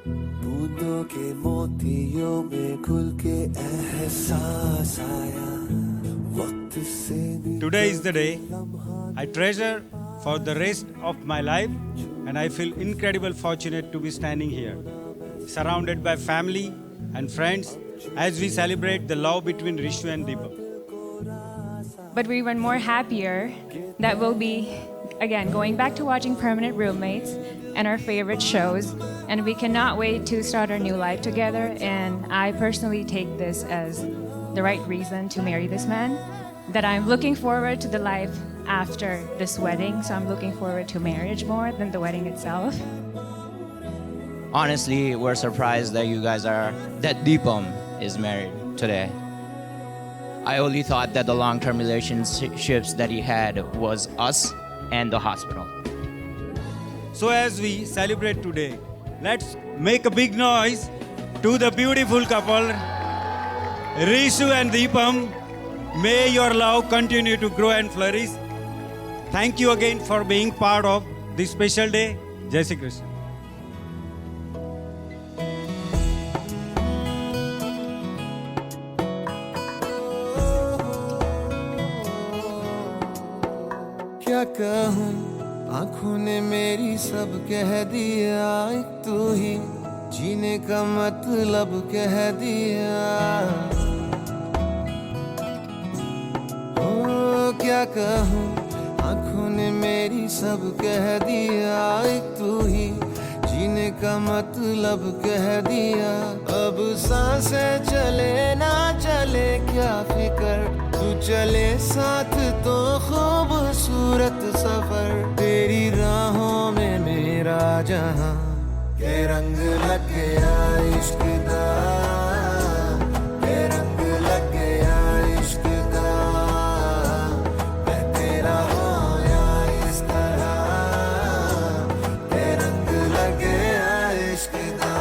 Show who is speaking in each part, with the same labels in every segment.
Speaker 1: बूंदों के मोतियों में घुल के एहसास आया वक्त से
Speaker 2: Today is the day I treasure for the rest of my life, and I feel incredibly fortunate to be standing here, surrounded by family and friends as we celebrate the love between Rishu and Dipam.
Speaker 3: But we're even more happier that we'll be, again, going back to watching Permanent Roommates and our favorite shows. And we cannot wait to start our new life together. And I personally take this as the right reason to marry this man. That I'm looking forward to the life after this wedding. So I'm looking forward to marriage more than the wedding itself.
Speaker 4: Honestly, we're surprised that that Deepam is married today. I only thought that the long-term relationships that he had was us and the hospital.
Speaker 2: So as we celebrate today, let's make a big noise to the beautiful couple, Rishu and Dipam. May your love continue to grow and flourish. Thank you again for being part of this special day. Jai Shri Krishna.
Speaker 1: क्या कहूँ आँखों ने मेरी सब कह दिया एक तू ही जीने का मतलब कह दिया ओ क्या कहूँ आँखों ने मेरी सब कह दिया एक तू ही जीने का मतलब कह दिया अब सांसें चले ना चले क्या फिकर तू चले साथ तो खूबसूरत सफर तेरी राहों में मेरा जहां के रंग लग गया इश्क दा के रंग लग गया इश्क दा मैं तेरा होया इस तरह के रंग लग गया इश्क दा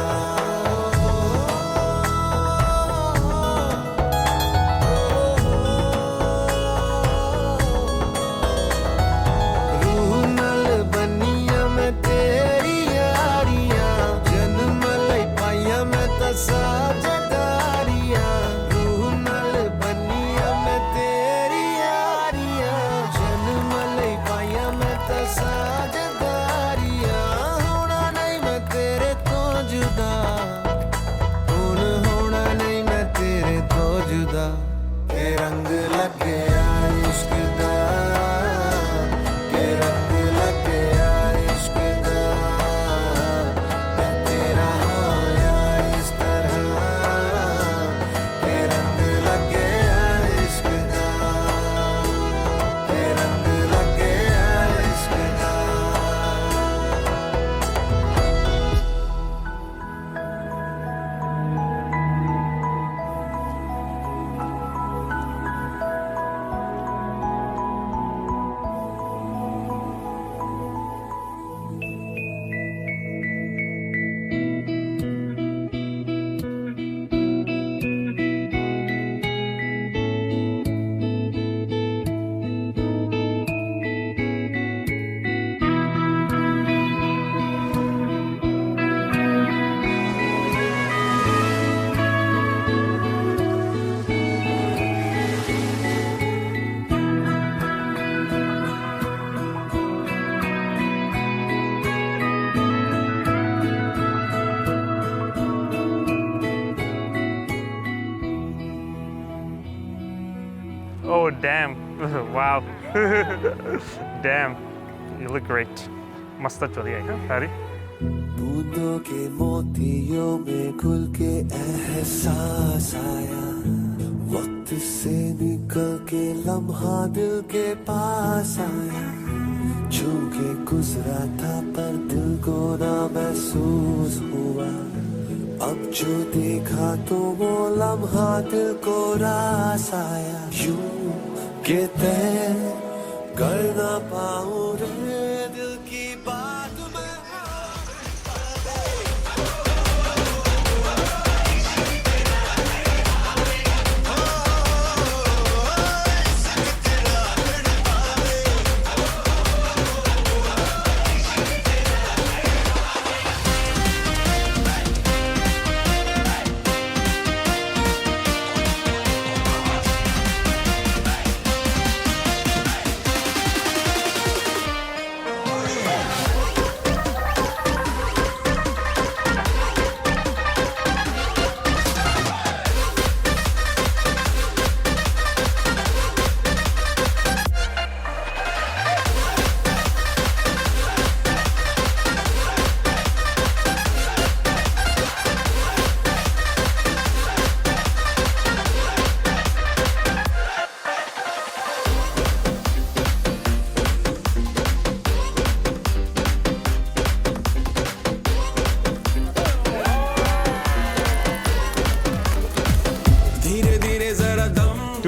Speaker 5: Oh, damn. Wow. Damn. You look great. मस्त चली है सारी.
Speaker 1: बूंदों के मोतियों में घुल के एहसास आया वक्त से निकल के लम्हा दिल के पास आया छू के गुजरा था पर दिल को ना महसूस हुआ अब जो देखा तो वो लम्हा दिल को रास आया यूं के तय कर ना पाऊं रे दिल की बात मैं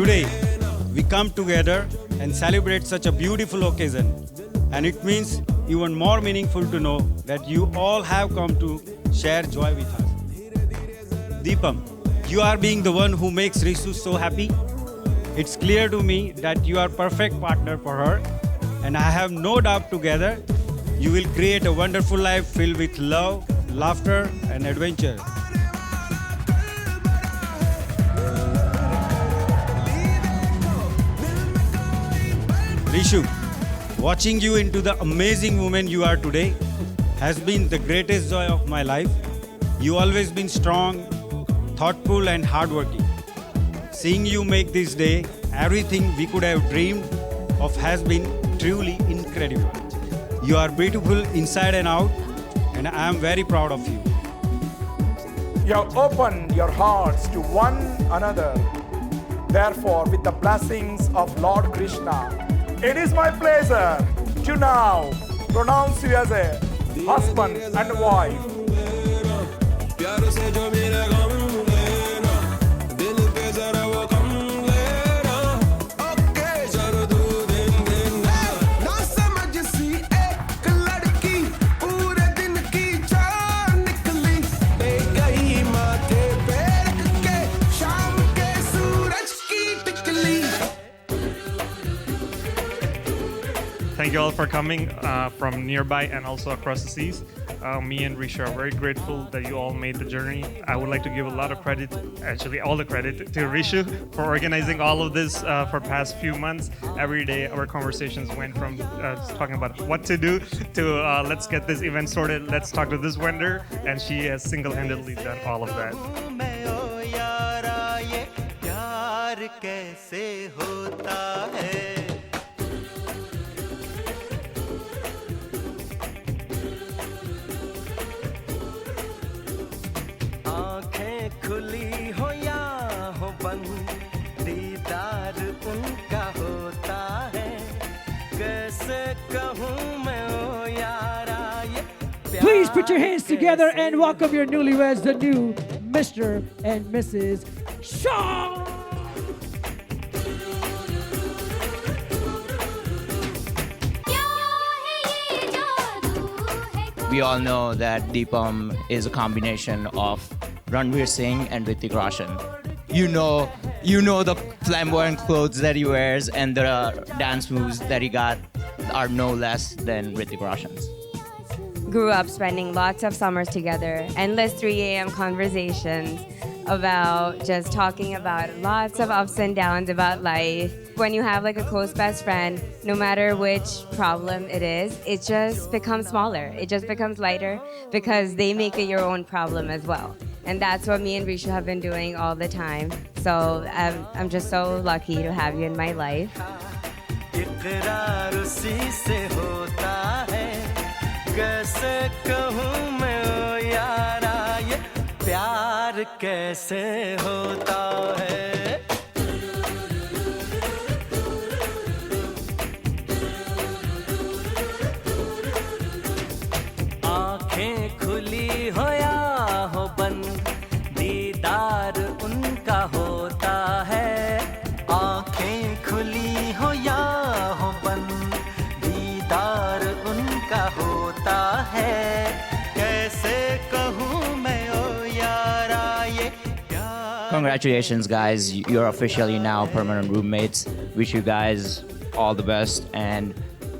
Speaker 2: Today, we come together and celebrate such a beautiful occasion. And it means even more meaningful to know that you all have come to share joy with us. Deepam, you are being the one who makes Rishu so happy. It's clear to me that you are perfect partner for her, and I have no doubt together you will create a wonderful life filled with love, laughter, and adventure. Rishu, watching you into the amazing woman you are today has been the greatest joy of my life. You always been strong, thoughtful, and hardworking. Seeing you make this day everything we could have dreamed of has been truly incredible. You are beautiful inside and out, and I am very proud of you.
Speaker 6: You have opened your hearts to one another. Therefore, with the blessings of Lord Krishna, it is my pleasure to now pronounce you as a husband and wife.
Speaker 5: Thank you all for coming from nearby and also across the seas. Me and Rishu are very grateful that you all made the journey. I would like to give a lot of credit, actually all the credit, to Rishu for organizing all of this for past few months. Every day our conversations went from talking about what to do to let's get this event sorted, let's talk to this vendor, and she has single-handedly done all of that.
Speaker 1: खुली हो या हो बंद दीदार उनका होता है कैसे कहूँ मैं ओ यारा ये
Speaker 7: Please put your hands together and welcome your newlyweds, the new Mr. and Mrs. Shaw.
Speaker 4: We all know that Deepam is a combination of Ranveer Singh and Hrithik Roshan. You know the flamboyant clothes that he wears and the dance moves that he got are no less than Hrithik Roshan's.
Speaker 8: Grew up spending lots of summers together, endless 3 a.m. conversations about just talking about lots of ups and downs about life. When you have like a close best friend, no matter which problem it is, it just becomes smaller. It just becomes lighter because they make it your own problem as well. And that's what me and Rishu have been doing all the time. So I'm just so lucky to have you in my life.
Speaker 1: इकरार उसी से होता है कैसे कहूँ मैं ओ यारा ये प्यार कैसे होता है आँखें खुली हो या हो बंद दीदार उनका होता है आँखें खुली हो या हो बंद दीदार उनका होता है कैसे कहूँ मैं ओ यारा ये प्यार
Speaker 4: Congratulations, guys. You're officially now permanent roommates. Wish you guys all the best. And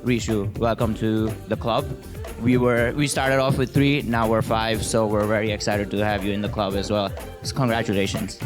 Speaker 4: Rishu, welcome to the club. We started off with 3, now we're 5, so we're very excited to have you in the club as well. So congratulations.